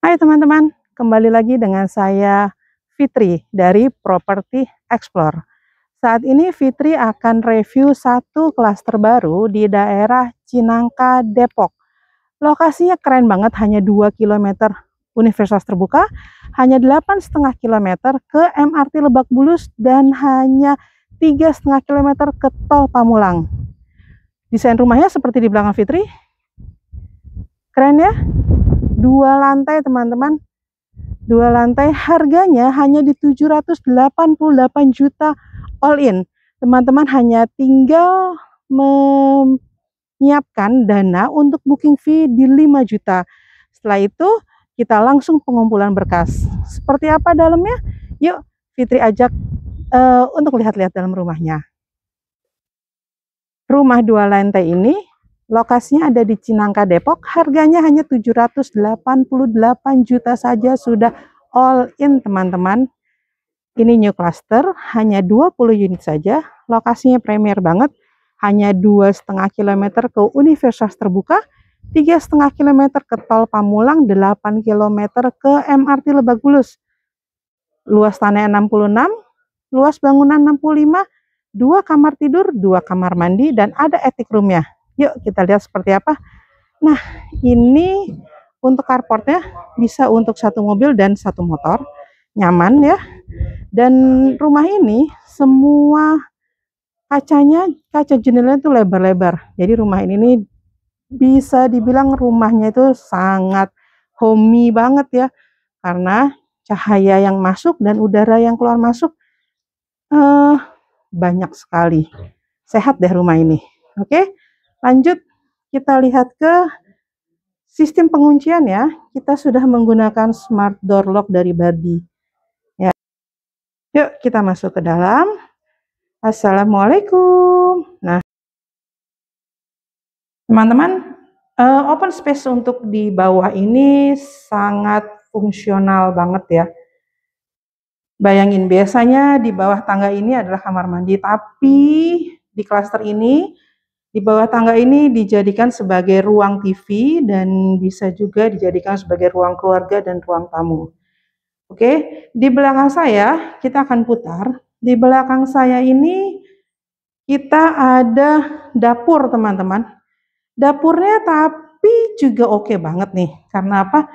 Hai teman-teman, kembali lagi dengan saya Fitri dari Property Explore. Saat ini Fitri akan review satu klaster baru di daerah Cinangka, Depok. Lokasinya keren banget, hanya 2 kilometer Universitas Terbuka, hanya 8,5 kilometer ke MRT Lebak Bulus, dan hanya 3,5 kilometer ke Tol Pamulang. Desain rumahnya seperti di belakang Fitri. Keren ya? 2 lantai teman-teman. 2 lantai, harganya hanya di 788 juta all in. Teman-teman hanya tinggal menyiapkan dana untuk booking fee di 5 juta. Setelah itu kita langsung pengumpulan berkas. Seperti apa dalamnya? Yuk Fitri ajak untuk lihat-lihat dalam rumahnya. Rumah 2 lantai ini lokasinya ada di Cinangka, Depok. Harganya hanya 788 juta saja, sudah all in teman-teman. Ini new cluster, hanya 20 unit saja. Lokasinya premier banget. Hanya 2,5 kilometer ke Universitas Terbuka, 3,5 kilometer ke Tol Pamulang, 8 kilometer ke MRT Lebak Bulus. Luas tanah 66, luas bangunan 65, 2 kamar tidur, 2 kamar mandi, dan ada attic room-nya. Yuk kita lihat seperti apa. Nah, ini untuk carportnya bisa untuk 1 mobil dan 1 motor, nyaman ya. Dan rumah ini semua kacanya, kaca jendela itu lebar-lebar. Jadi rumah ini nih bisa dibilang rumahnya itu sangat homey banget ya, karena cahaya yang masuk dan udara yang keluar masuk banyak sekali. Sehat deh rumah ini. Oke, lanjut kita lihat ke sistem penguncian ya. Kita sudah menggunakan smart door lock dari Bardi. Ya. Yuk kita masuk ke dalam. Assalamualaikum. Nah, teman-teman, open space untuk di bawah ini sangat fungsional banget ya. Bayangin, biasanya di bawah tangga ini adalah kamar mandi, tapi di klaster ini di bawah tangga ini dijadikan sebagai ruang TV dan bisa juga dijadikan sebagai ruang keluarga dan ruang tamu. Oke, di belakang saya kita akan putar. Di belakang saya ini kita ada dapur teman-teman. Dapurnya tapi juga oke banget nih. Karena apa?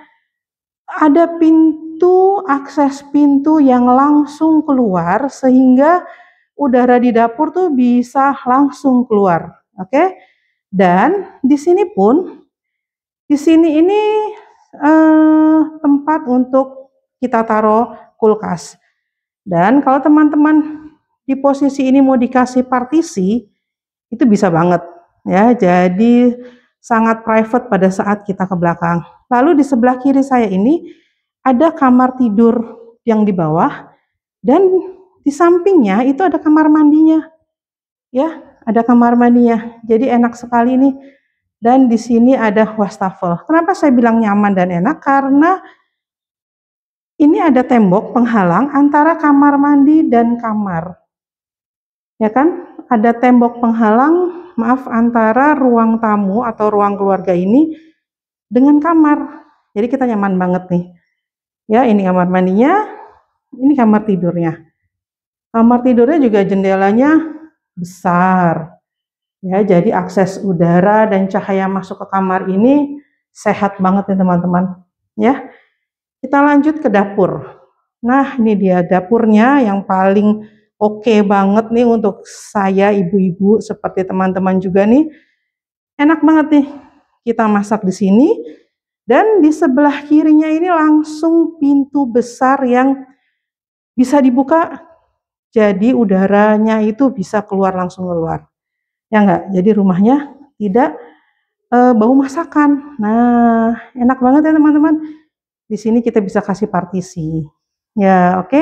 Ada pintu, akses pintu yang langsung keluar sehingga udara di dapur tuh bisa langsung keluar. Oke? Dan di sini pun, di sini ini tempat untuk kita taruh kulkas. Dan kalau teman-teman di posisi ini mau dikasih partisi, itu bisa banget ya. Jadi sangat private pada saat kita ke belakang. Lalu di sebelah kiri saya ini ada kamar tidur yang di bawah, dan di sampingnya itu ada kamar mandinya. Ya, ada kamar mandinya. Jadi enak sekali nih. Dan di sini ada wastafel. Kenapa saya bilang nyaman dan enak? Karena ini ada tembok penghalang antara kamar mandi dan kamar. Ya kan? Ada tembok penghalang, maaf, antara ruang tamu atau ruang keluarga ini dengan kamar. Jadi kita nyaman banget nih. Ya, ini kamar mandinya, ini kamar tidurnya. Kamar tidurnya juga jendelanya besar. Ya, jadi akses udara dan cahaya masuk ke kamar ini sehat banget nih teman-teman. Ya, kita lanjut ke dapur. Nah, ini dia dapurnya yang paling oke banget nih untuk saya ibu-ibu seperti teman-teman juga nih. Enak banget nih kita masak di sini, dan di sebelah kirinya ini langsung pintu besar yang bisa dibuka. Jadi udaranya itu bisa keluar langsung keluar. Ya enggak? Jadi rumahnya tidak bau masakan. Nah, enak banget ya teman-teman. Di sini kita bisa kasih partisi. Ya, oke.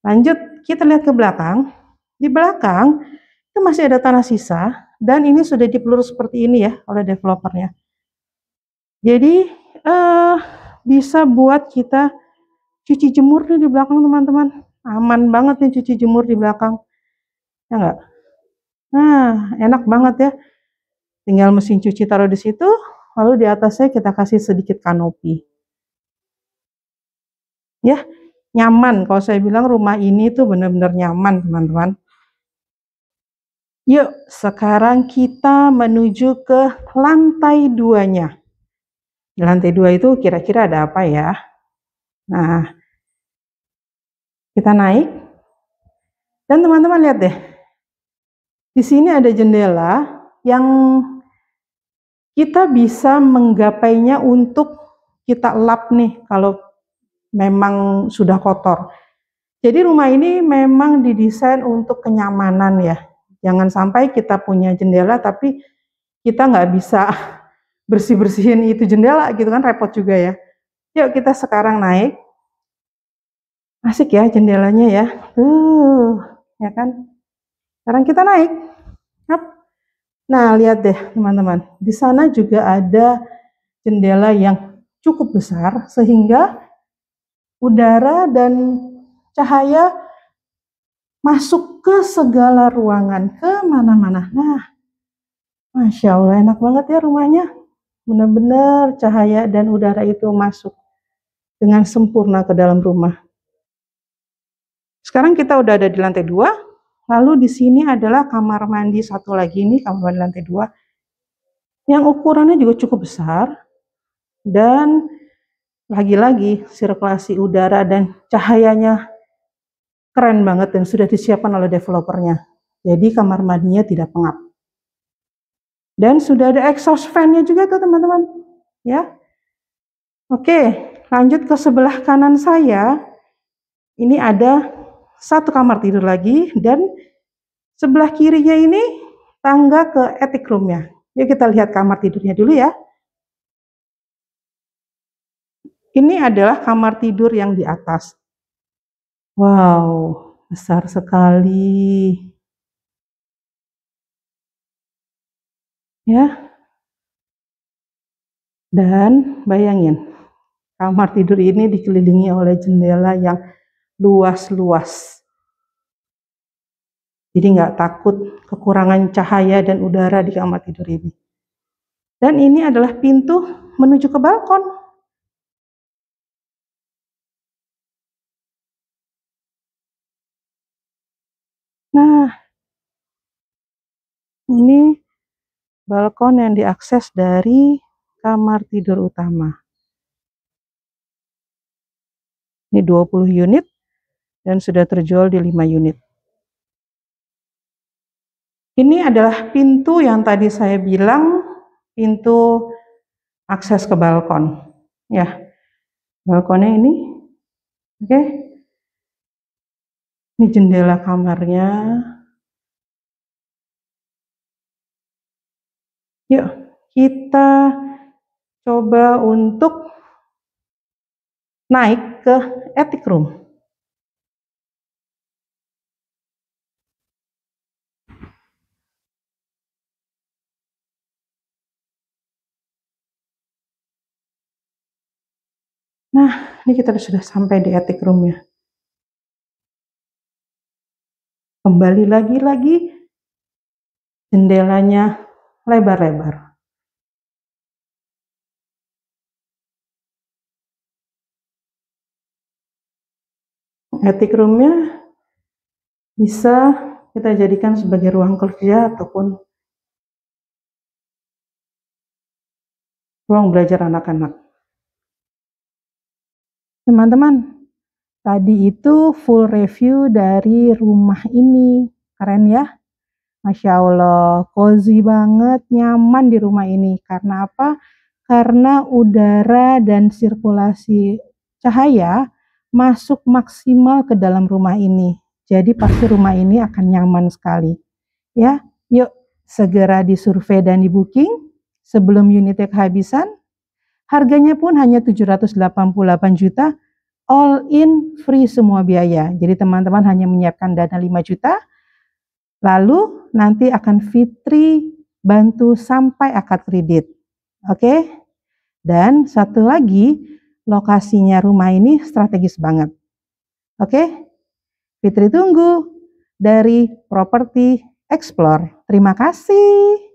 Lanjut kita lihat ke belakang. Di belakang itu masih ada tanah sisa, dan ini sudah dipelur seperti ini ya oleh developernya. Jadi bisa buat kita cuci jemur nih di belakang teman-teman. Aman banget nih cuci jemur di belakang. Ya enggak? Nah, enak banget ya. Tinggal mesin cuci taruh di situ, lalu di atasnya kita kasih sedikit kanopi. Ya, nyaman. Kalau saya bilang rumah ini tuh benar-benar nyaman, teman-teman. Yuk, sekarang kita menuju ke lantai 2-nya. Di lantai 2 itu kira-kira ada apa ya? Nah, kita naik. Dan teman-teman lihat deh. Di sini ada jendela yang kita bisa menggapainya untuk kita lap nih kalau memang sudah kotor. Jadi rumah ini memang didesain untuk kenyamanan ya. Jangan sampai kita punya jendela tapi kita nggak bisa bersih-bersihin itu jendela gitu kan, repot juga ya. Yuk kita sekarang naik. Asik ya jendelanya ya. Ya kan. Sekarang kita naik. Nah, lihat deh teman-teman. Di sana juga ada jendela yang cukup besar sehingga udara dan cahaya masuk ke segala ruangan, ke mana-mana. Nah, Masya Allah, enak banget ya rumahnya. Benar-benar cahaya dan udara itu masuk dengan sempurna ke dalam rumah. Sekarang kita udah ada di lantai 2. Lalu di sini adalah kamar mandi satu lagi, ini kamar mandi lantai 2. Yang ukurannya juga cukup besar. Dan lagi-lagi sirkulasi udara dan cahayanya keren banget dan sudah disiapkan oleh developernya. Jadi kamar mandinya tidak pengap. Dan sudah ada exhaust fan-nya juga tuh teman-teman. Ya. Oke, lanjut ke sebelah kanan saya. Ini ada satu kamar tidur lagi dan sebelah kirinya ini tangga ke attic room-nya. Yuk kita lihat kamar tidurnya dulu ya. Ini adalah kamar tidur yang di atas. Wow, besar sekali. Ya. Dan bayangin, kamar tidur ini dikelilingi oleh jendela yang luas-luas. Jadi nggak takut kekurangan cahaya dan udara di kamar tidur ini. Dan ini adalah pintu menuju ke balkon. Nah, ini balkon yang diakses dari kamar tidur utama. Ini 20 unit dan sudah terjual di 5 unit. Ini adalah pintu yang tadi saya bilang, pintu akses ke balkon. Ya, balkonnya ini. Oke. Ini jendela kamarnya. Yuk, kita coba untuk naik ke attic room. Nah, ini kita sudah sampai di attic room-nya. Kembali lagi jendelanya lebar-lebar. Attic room-nya bisa kita jadikan sebagai ruang kerja ataupun ruang belajar anak-anak. Teman-teman, tadi itu full review dari rumah ini. Keren ya? Masya Allah, cozy banget, nyaman di rumah ini. Karena apa? Karena udara dan sirkulasi cahaya masuk maksimal ke dalam rumah ini. Jadi pasti rumah ini akan nyaman sekali. Ya, yuk segera disurvei dan di booking sebelum unitnya kehabisan. Harganya pun hanya 788 juta, all in free semua biaya. Jadi teman-teman hanya menyiapkan dana 5 juta, lalu nanti akan Fitri bantu sampai akad kredit. Oke? Dan satu lagi, lokasinya rumah ini strategis banget. Oke? Fitri tunggu dari Property Explore. Terima kasih.